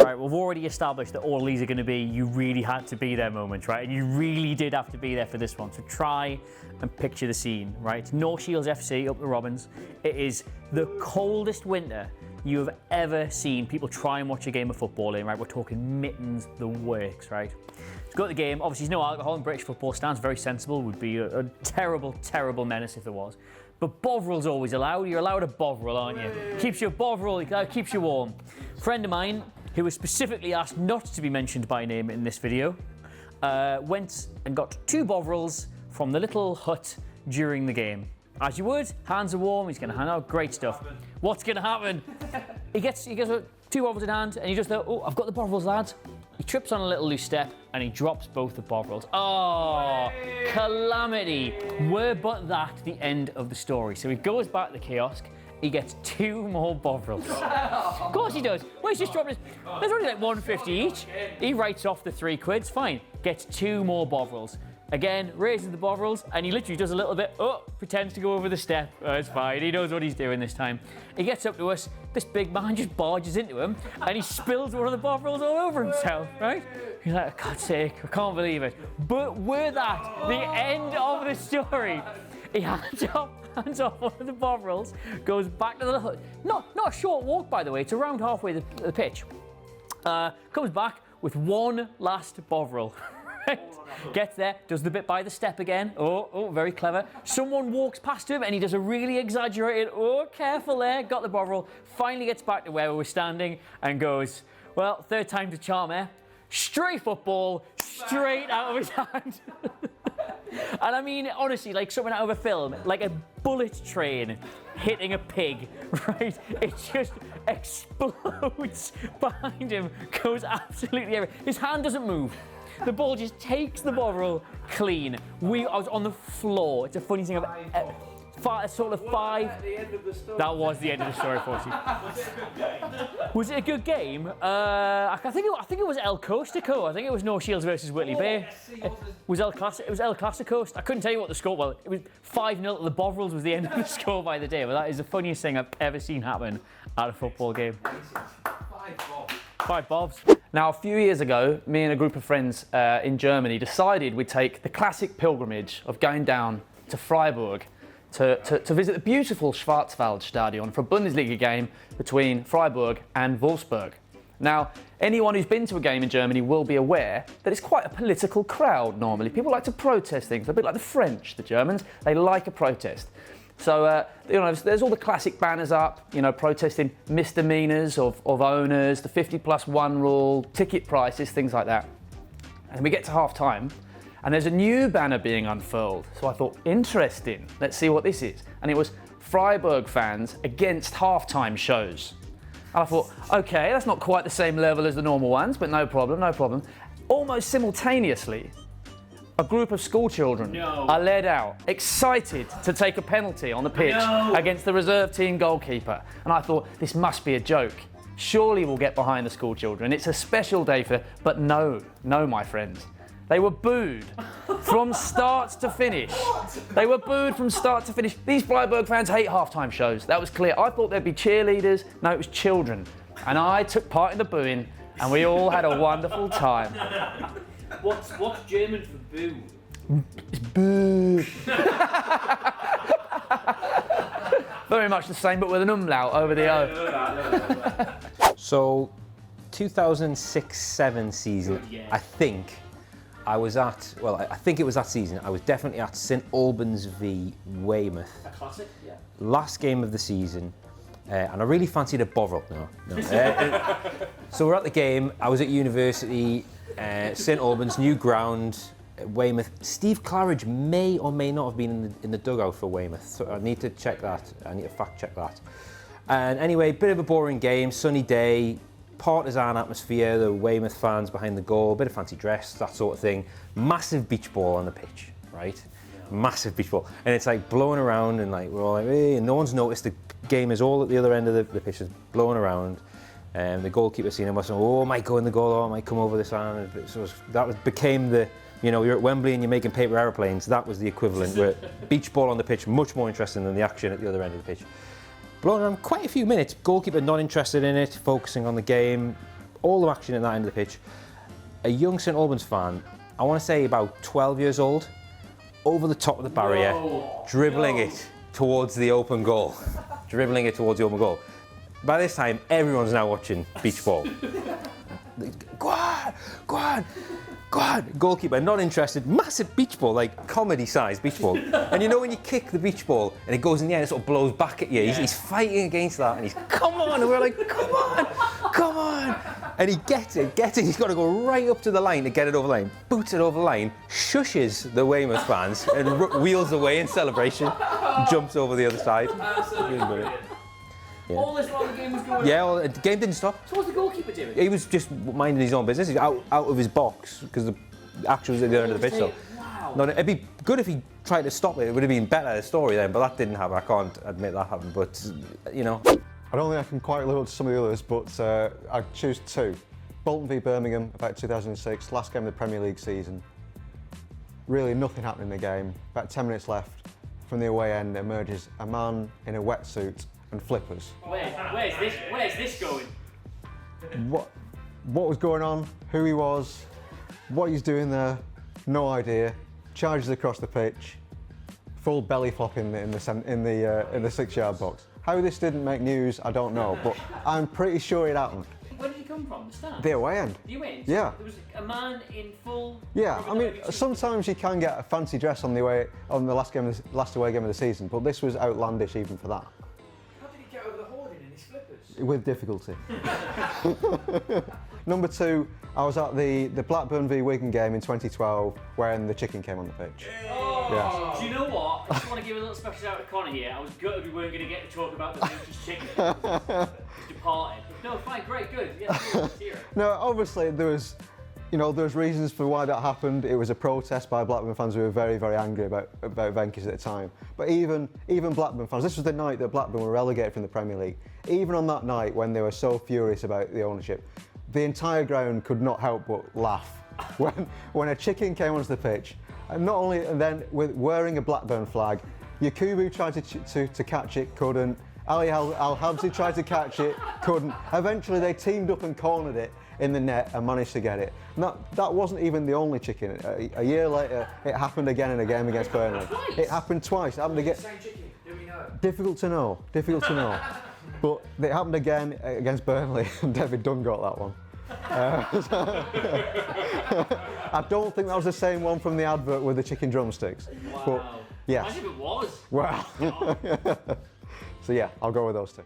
right? We've already established that all these are going to be you really had to be there moments, right? And you really did have to be there for this one. So try and picture the scene, right? North Shields FC up the Robins. It is the coldest winter you have ever seen people try and watch a game of football in, right? We're talking mittens, the works, right? To go to the game, obviously there's no alcohol in British football stands, very sensible, would be a terrible, terrible menace if there was. But Borvil's always allowed. You're allowed a Borvil, aren't you? Keeps you Borvil, keeps you warm. A friend of mine, who was specifically asked not to be mentioned by name in this video, went and got 2 Borvils from the little hut during the game. As you would, hands are warm, he's going to hand out great stuff. What's going to happen? He gets 2 Borvils in hand, and he just goes, oh, I've got the Borvils, lads. He trips on a little loose step, and he drops both the Borvils. Oh, calamity. Were but that the end of the story. So he goes back to the kiosk, he gets 2 more Borvils. Of course he does. Well, he's just dropped his, there's only like 150 each. He writes off the £3, fine. Gets 2 more Borvils. Again, raises the Borvils, and he literally does a little bit, pretends to go over the step. Oh, it's fine, he knows what he's doing this time. He gets up to us, this big man just barges into him, and he spills one of the Borvils all over himself, right? He's like, for God's sake, I can't believe it. But were that the end of the story? He hands off one of the Borvils, goes back to the hut. Not a short walk, by the way, it's around halfway the pitch. Comes back with one last Borvil. Right. Gets there, does the bit by the step again. Oh, very clever. Someone walks past him and he does a really exaggerated, careful there, got the Borvil. Finally gets back to where we were standing and goes, well, 3rd time's a charm, eh? Straight football, straight out of his hand. And I mean, honestly, like something out of a film, like a bullet train hitting a pig, right? It just explodes behind him, goes absolutely everywhere. His hand doesn't move. The ball just takes the Borvil clean. I was on the floor. It's a funny thing. Sort of 5. That was the end of the story, FourFourTwo. Was it a good game? I think it was El Costico. I think it was North Shields versus Whitley Bay. It was El Clasico. I couldn't tell you what the score was. It was 5-0. The Borvils was the end of the score by the day. But that is the funniest thing I've ever seen happen at a football game. 5 bobs. Now, a few years ago, me and a group of friends in Germany decided we'd take the classic pilgrimage of going down to Freiburg to visit the beautiful Schwarzwald Stadion for a Bundesliga game between Freiburg and Wolfsburg. Now, anyone who's been to a game in Germany will be aware that it's quite a political crowd normally. People like to protest things, a bit like the French, the Germans. They like a protest. So, there's all the classic banners up, protesting misdemeanors of owners, the 50+1 rule, ticket prices, things like that. And we get to half time, and there's a new banner being unfurled. So I thought, interesting, let's see what this is. And it was Freiburg fans against halftime shows. And I thought, okay, that's not quite the same level as the normal ones, but no problem. Almost simultaneously, a group of schoolchildren are led out, excited to take a penalty on the pitch against the reserve team goalkeeper. And I thought, this must be a joke. Surely we'll get behind the schoolchildren. It's a special day for... But no, my friends. They were booed from start to finish. They were booed from start to finish. These Freiburg fans hate halftime shows. That was clear. I thought there'd be cheerleaders. No, it was children. And I took part in the booing, and we all had a wonderful time. What's German for boo? It's boo. Very much the same, but with an umlaut over the O. So, 2006-07 season, I think I was at, I think it was that season, I was definitely at St Albans v Weymouth. A classic, yeah. Last game of the season, and I really fancied a Borvil. No. So we're at the game, I was at university, St Albans, new ground, Weymouth. Steve Claridge may or may not have been in the dugout for Weymouth, so I need to check that. I need to fact check that. And anyway, bit of a boring game, sunny day, partisan atmosphere, the Weymouth fans behind the goal, bit of fancy dress, that sort of thing. Massive beach ball on the pitch, right? Yeah. Massive beach ball. And it's like blowing around and like we're all like, hey, and no one's noticed the game is all at the other end of the pitch, is blowing around. The goalkeeper seen him, was saying, oh, might go in the goal, or might come over this hand. So became the, you're at Wembley and you're making paper aeroplanes. That was the equivalent. Where beach ball on the pitch, much more interesting than the action at the other end of the pitch. Blowing around quite a few minutes. Goalkeeper not interested in it, focusing on the game. all the action at that end of the pitch. A young St Albans fan, I want to say about 12 years old, over the top of the barrier, dribbling it towards the open goal. Dribbling it towards the open goal. By this time, everyone's now watching beach ball. Go on, go on, go on. Goalkeeper, not interested. Massive beach ball, like comedy-sized beach ball. And you know when you kick the beach ball and it goes in the air and it sort of blows back at you? He's fighting against that and he's, come on! And we're like, come on, come on! And he gets it. He's got to go right up to the line to get it over the line. Boots it over the line, shushes the Weymouth fans and wheels away in celebration, jumps over the other side. Absolutely. Yeah. All this while the game was going Yeah, on. well, the game didn't stop. So what's the goalkeeper doing? He was just minding his own business. He's out of his box because the action was at the end of the pitch. So, Wow. no, it'd be good if he tried to stop it. It would have been better, the story then, but that didn't happen. I can't admit that happened, but, you know. I don't think I can quite live up to some of the others, but I choose two. Bolton v Birmingham, about 2006, last game of the Premier League season. Really nothing happened in the game. About 10 minutes left. From the away end emerges a man in a wetsuit and flippers. Where's this going? What was going on, who he was, what he's doing there, no idea. Charges across the pitch, full belly flop in the 6-yard box. How this didn't make news, I don't know, but I'm pretty sure it happened. Where did he come from? The stand? The away end. The away end? Yeah. There was a man in full. Yeah, I mean, sometimes you can get a fancy dress on the last away game of the season, but this was outlandish even for that. How did he get over the hoarding in his flippers? With difficulty. Number two, I was at the Blackburn v Wigan game in 2012 when the chicken came on the pitch. Oh, Yes. do you know what? I just want to give a little special shout out to Connor here. I was gutted we weren't going to get to talk about the Venky's chicken. He's departed. But no, fine, great, good. Yeah, let's hear it. No, obviously there was reasons for why that happened. It was a protest by Blackburn fans who were very, very angry about Venky's at the time. But even Blackburn fans, this was the night that Blackburn were relegated from the Premier League. Even on that night when they were so furious about the ownership, the entire ground could not help but laugh when a chicken came onto the pitch. And not only, and then with wearing a Blackburn flag, Yakubu tried to catch it, couldn't. Ali Al-Habsi tried to catch it, couldn't. Eventually they teamed up and cornered it in the net and managed to get it. That wasn't even the only chicken. A year later, it happened again in a game against Burnley. It happened twice. It happened again. Same chicken, do we know? Difficult to know. But it happened again against Burnley, and David Dunn got that one. I don't think that was the same one from the advert with the chicken drumsticks. Wow. But, yes. Imagine if it was. Wow. So yeah, I'll go with those two.